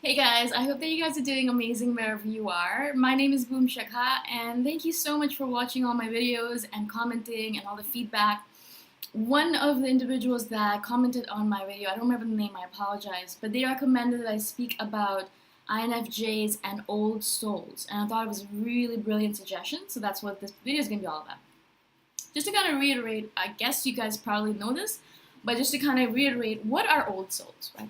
Hey guys, I hope that you guys are doing amazing wherever you are. My name is Boom Shakha, and thank you so much for watching all my videos and commenting and all the feedback. One of the individuals that commented on my video, I don't remember the name, I apologize, but they recommended that I speak about INFJs and old souls, and I thought it was a really brilliant suggestion, so that's what this video is going to be all about. Just to kind of reiterate, I guess you guys probably know this, but just to kind of reiterate, what are old souls, right?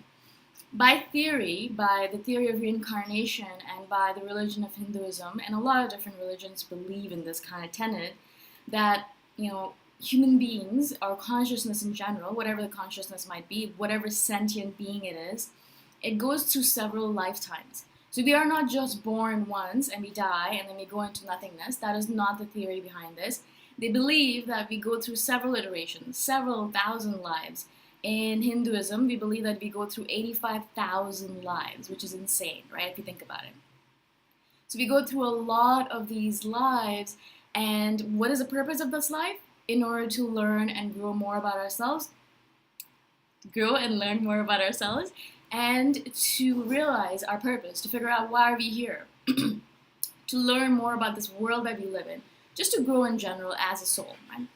By theory, by the theory of reincarnation and by the religion of Hinduism, and a lot of different religions believe in this kind of tenet, that, human beings, or consciousness in general, whatever the consciousness might be, whatever sentient being it is, it goes through several lifetimes. So we are not just born once and we die and then we go into nothingness. That is not the theory behind this. They believe that we go through several iterations, several thousand lives. In Hinduism, we believe that we go through 85,000 lives, which is insane, right, if you think about it. So we go through a lot of these lives, and what is the purpose of this life? In order to learn and grow more about ourselves, and to realize our purpose, to figure out why are we here, to learn more about this world that we live in, just to grow in general as a soul, right?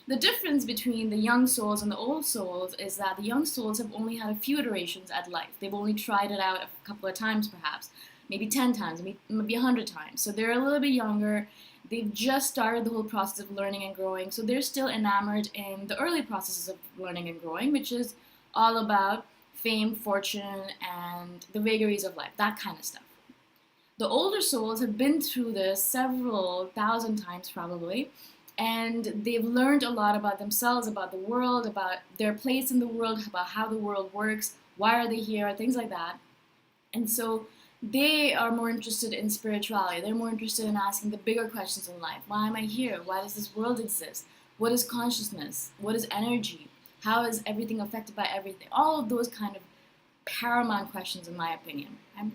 The difference between the young souls and the old souls is that the young souls have only had a few iterations at life. They've only tried it out a couple of times, perhaps, maybe 10 times, maybe 100 times. So they're a little bit younger. They've just started the whole process of learning and growing. So they're still enamored in the early processes of learning and growing, which is all about fame, fortune, and the vagaries of life, that kind of stuff. The older souls have been through this several thousand times, probably, and they've learned a lot about themselves, about the world, about their place in the world, about how the world works, why are they here, things like that. And so they are more interested in spirituality. They're more interested in asking the bigger questions in life. Why am I here? Why does this world exist? What is consciousness? What is energy? How is everything affected by everything? All of those kind of paramount questions, in my opinion. Okay?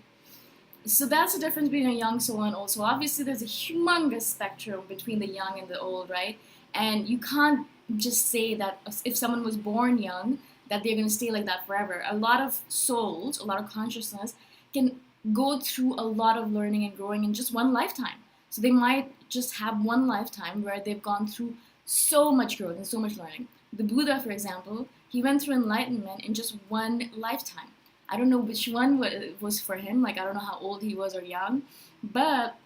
So that's the difference between a young soul and old soul. Obviously, there's a humongous spectrum between the young and the old, right? And you can't just say that if someone was born young, that they're going to stay like that forever. A lot of souls, a lot of consciousness can go through a lot of learning and growing in just one lifetime. So they might just have one lifetime where they've gone through so much growth and so much learning. The Buddha, for example, he went through enlightenment in just one lifetime. I don't know which one was for him, like I don't know how old he was or young, but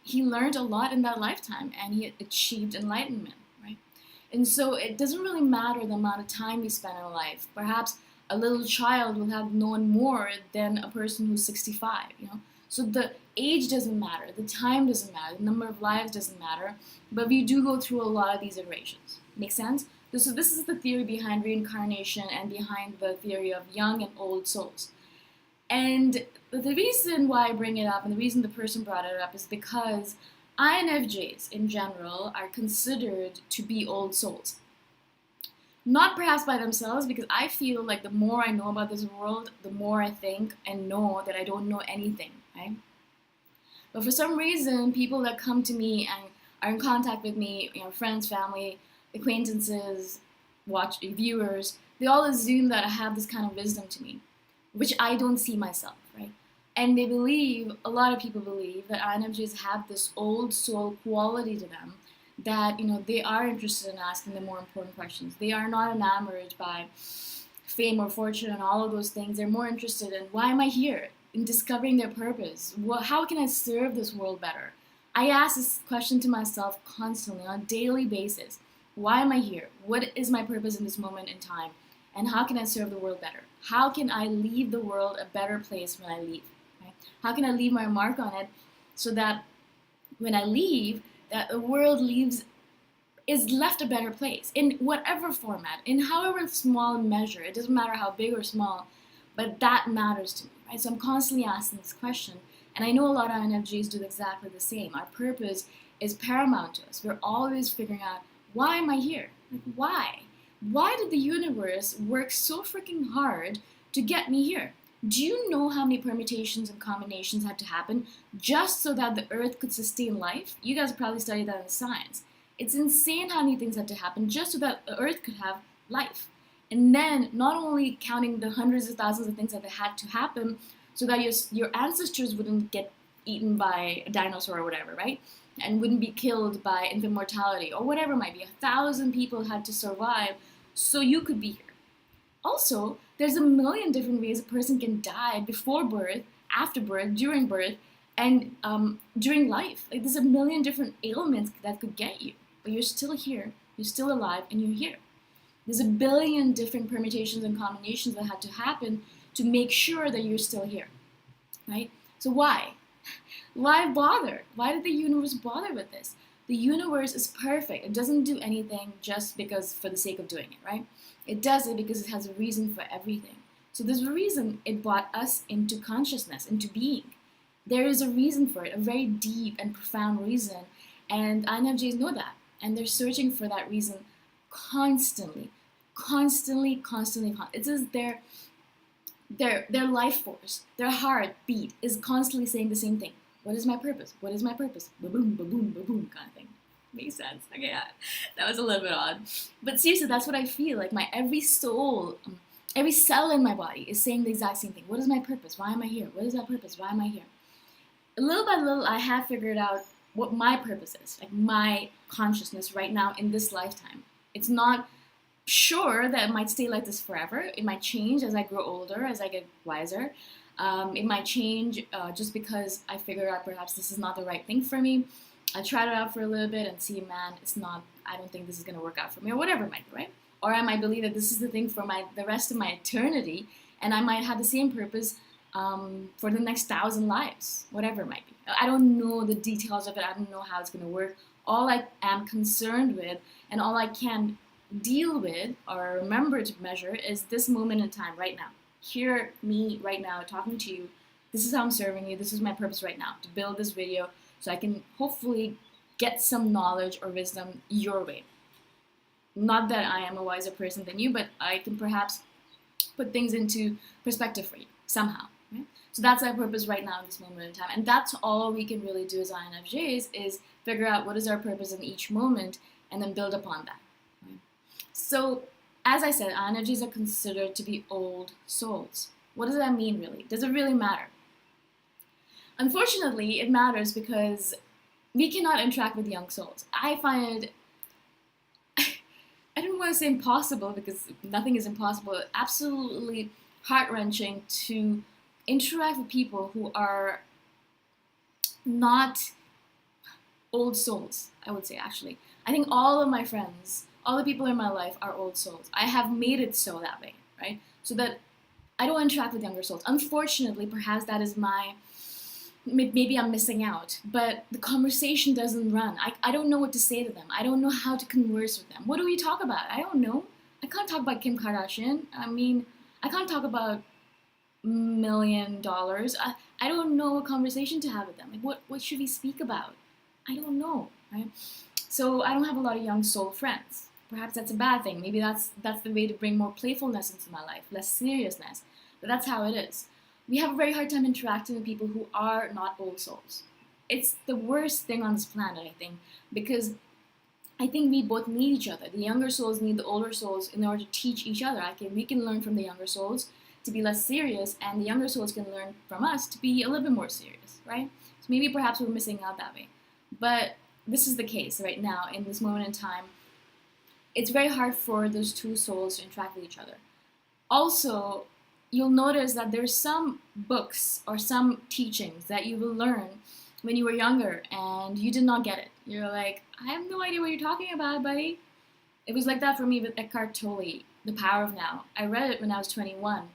he learned a lot in that lifetime and he achieved enlightenment, right? And so it doesn't really matter the amount of time we spend in life. Perhaps a little child will have known more than a person who's 65. So the age doesn't matter, the time doesn't matter, the number of lives doesn't matter, but we do go through a lot of these iterations. Make sense? So this is the theory behind reincarnation and behind the theory of young and old souls. And the reason why I bring it up and the reason the person brought it up is because INFJs in general are considered to be old souls. Not perhaps by themselves, because I feel like the more I know about this world, the more I think and know that I don't know anything, right? But for some reason, people that come to me and are in contact with me, friends, family, acquaintances, viewers, they all assume that I have this kind of wisdom to me, which I don't see myself, right? And a lot of people believe that INFJs have this old soul quality to them, that they are interested in asking the more important questions. They are not enamored by fame or fortune and all of those things. They're more interested in, why am I here? In discovering their purpose. How can I serve this world better? I ask this question to myself constantly on a daily basis. Why am I here? What is my purpose in this moment in time? And how can I serve the world better? How can I leave the world a better place when I leave? Right? How can I leave my mark on it so that when I leave, that the world is left a better place in whatever format, in however small measure. It doesn't matter how big or small, but that matters to me, right? So I'm constantly asking this question, and I know a lot of INFJs do exactly the same. Our purpose is paramount to us. We're always figuring out, why am I here? Like, why? Why did the universe work so freaking hard to get me here? Do you know how many permutations and combinations had to happen just so that the Earth could sustain life? You guys probably studied that in science. It's insane how many things had to happen just so that the Earth could have life. And then, not only counting the hundreds of thousands of things that had to happen so that your ancestors wouldn't get eaten by a dinosaur or whatever, right? And wouldn't be killed by infant mortality or whatever it might be. 1,000 people had to survive so you could be here. Also, there's a million different ways a person can die before birth, after birth, during birth, and during life. Like, there's a million different ailments that could get you, but you're still here, you're still alive, and you're here. There's a billion different permutations and combinations that had to happen to make sure that you're still here, right? So why? Why bother? Why did the universe bother with this? The universe is perfect. It doesn't do anything just because for the sake of doing it, right? It does it because it has a reason for everything. So there's a reason it brought us into consciousness, into being. There is a reason for it, a very deep and profound reason, and INFJs know that, and they're searching for that reason constantly. It's as their life force, their heartbeat is constantly saying the same thing. What is my purpose? What is my purpose? Ba-boom, ba-boom, ba-boom kind of thing. Makes sense. Okay, yeah. That was a little bit odd. But seriously, that's what I feel. Like my every soul, every cell in my body is saying the exact same thing. What is my purpose? Why am I here? What is my purpose? Why am I here? Little by little, I have figured out what my purpose is. Like my consciousness right now in this lifetime. It's not sure that it might stay like this forever. It might change as I grow older, as I get wiser. It might change just because I figure out perhaps this is not the right thing for me. I tried it out for a little bit and see, man, it's not, I don't think this is going to work out for me, or whatever it might be, right? Or I might believe that this is the thing for the rest of my eternity, and I might have the same purpose for the next 1,000 lives, whatever it might be. I don't know the details of it. I don't know how it's going to work. All I am concerned with and all I can deal with or remember to measure is this moment in time right now. Hear me right now talking to you. This is how I'm serving you. This is my purpose right now, to build this video so I can hopefully get some knowledge or wisdom your way. Not that I am a wiser person than you, but I can perhaps put things into perspective for you somehow. Right? So that's our purpose right now in this moment in time. And that's all we can really do as INFJs is figure out what is our purpose in each moment and then build upon that. Right? So as I said, INFJs are considered to be old souls. What does that mean really? Does it really matter? Unfortunately, it matters because we cannot interact with young souls. I find it, I don't want to say impossible because nothing is impossible, absolutely heart-wrenching to interact with people who are not old souls, I would say actually. I think all of my friends, all the people in my life are old souls. I have made it so that way, right? So that I don't interact with younger souls. Unfortunately, perhaps that is maybe I'm missing out, but the conversation doesn't run. I don't know what to say to them. I don't know how to converse with them. What do we talk about? I don't know. I can't talk about Kim Kardashian. I mean, I can't talk about $1 million. I don't know what conversation to have with them. Like, what should we speak about? I don't know, right? So I don't have a lot of young soul friends. Perhaps that's a bad thing. Maybe that's the way to bring more playfulness into my life, less seriousness. But that's how it is. We have a very hard time interacting with people who are not old souls. It's the worst thing on this planet, I think, because I think we both need each other. The younger souls need the older souls in order to teach each other. We can learn from the younger souls to be less serious, and the younger souls can learn from us to be a little bit more serious, right? So maybe perhaps we're missing out that way. But this is the case right now, in this moment in time. It's very hard for those two souls to interact with each other. Also, you'll notice that there's some books or some teachings that you will learn when you were younger and you did not get it. You're like, I have no idea what you're talking about, buddy. It was like that for me with Eckhart Tolle, The Power of Now. I read it when I was 21,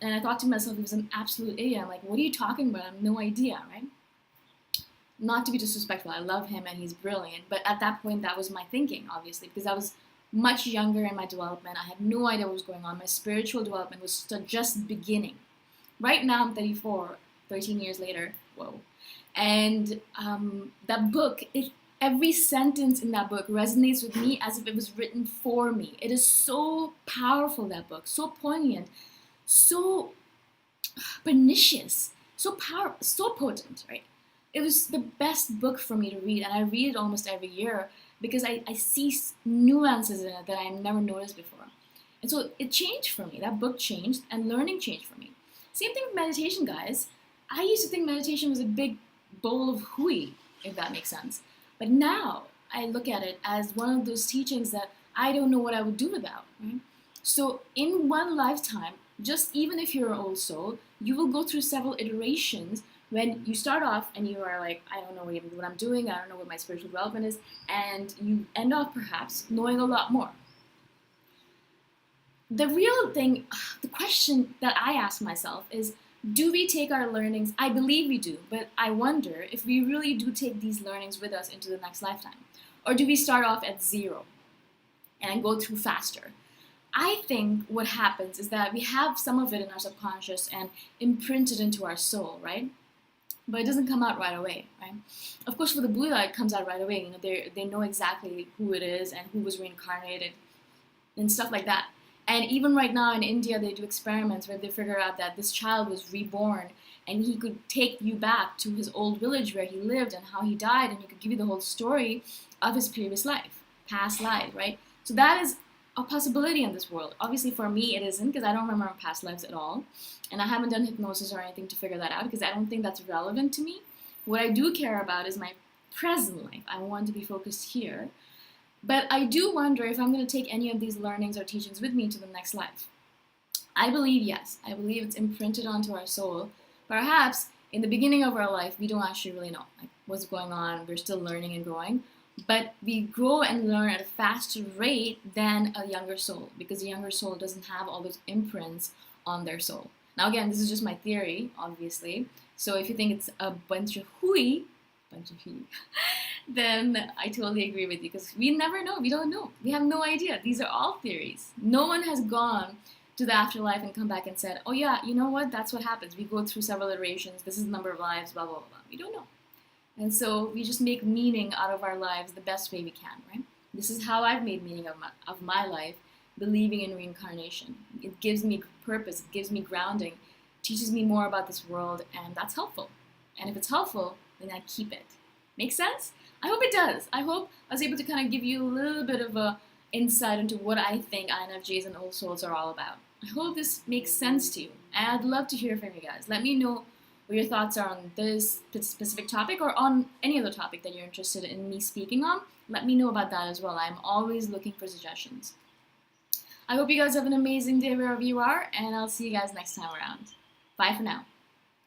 and I thought to myself, he was an absolute idiot. I'm like, what are you talking about? I have no idea, right? Not to be disrespectful, I love him and he's brilliant, but at that point that was my thinking, obviously, because I was much younger in my development. I had no idea what was going on. My spiritual development was just beginning. Right now I'm 34, 13 years later, whoa. And that book, every sentence in that book resonates with me as if it was written for me. It is so powerful, that book, so poignant, so pernicious, so potent, right? It was the best book for me to read, and I read it almost every year because I see nuances in it that I never noticed before. And so it changed for me. That book changed, and learning changed for me. Same thing with meditation, guys. I used to think meditation was a big bowl of hooey, if that makes sense. But now I look at it as one of those teachings that I don't know what I would do without. Right? So in one lifetime, just even if you're an old soul, you will go through several iterations when you start off and you are like, I don't know what I'm doing, I don't know what my spiritual development is, and you end up perhaps knowing a lot more. The real thing, the question that I ask myself is, do we take our learnings? I believe we do, but I wonder if we really do take these learnings with us into the next lifetime. Or do we start off at zero and go through faster? I think what happens is that we have some of it in our subconscious and imprinted into our soul, right? But it doesn't come out right away, right? Of course, for the Buddha, it comes out right away. You know, they know exactly who it is and who was reincarnated and stuff like that. And even right now in India, they do experiments where they figure out that this child was reborn and he could take you back to his old village where he lived and how he died, and he could give you the whole story of his previous life, past life, right? So that is a possibility in this world. Obviously for me it isn't, because I don't remember past lives at all. And I haven't done hypnosis or anything to figure that out because I don't think that's relevant to me. What I do care about is my present life. I want to be focused here. But I do wonder if I'm going to take any of these learnings or teachings with me to the next life. I believe yes. I believe it's imprinted onto our soul. Perhaps in the beginning of our life, we don't actually really know like what's going on. We're still learning and growing. But we grow and learn at a faster rate than a younger soul, because a younger soul doesn't have all those imprints on their soul. Now again, this is just my theory, obviously. So if you think it's a bunch of hooey, then I totally agree with you, because we never know. We don't know. We have no idea. These are all theories. No one has gone to the afterlife and come back and said, oh yeah, you know what? That's what happens. We go through several iterations. This is the number of lives, blah, blah, blah. We don't know. And so we just make meaning out of our lives the best way we can, right? This is how I've made meaning of my life, believing in reincarnation. It gives me purpose. It gives me grounding. Teaches me more about this world, and that's helpful. And if it's helpful, then I keep it. Make sense? I hope it does. I hope I was able to kind of give you a little bit of a insight into what I think INFJs and old souls are all about. I hope this makes sense to you, and I'd love to hear from you guys. Let me know what your thoughts are on this specific topic or on any other topic that you're interested in me speaking on. Let me know about that as well. I'm always looking for suggestions. I hope you guys have an amazing day wherever you are, and I'll see you guys next time around. Bye for now.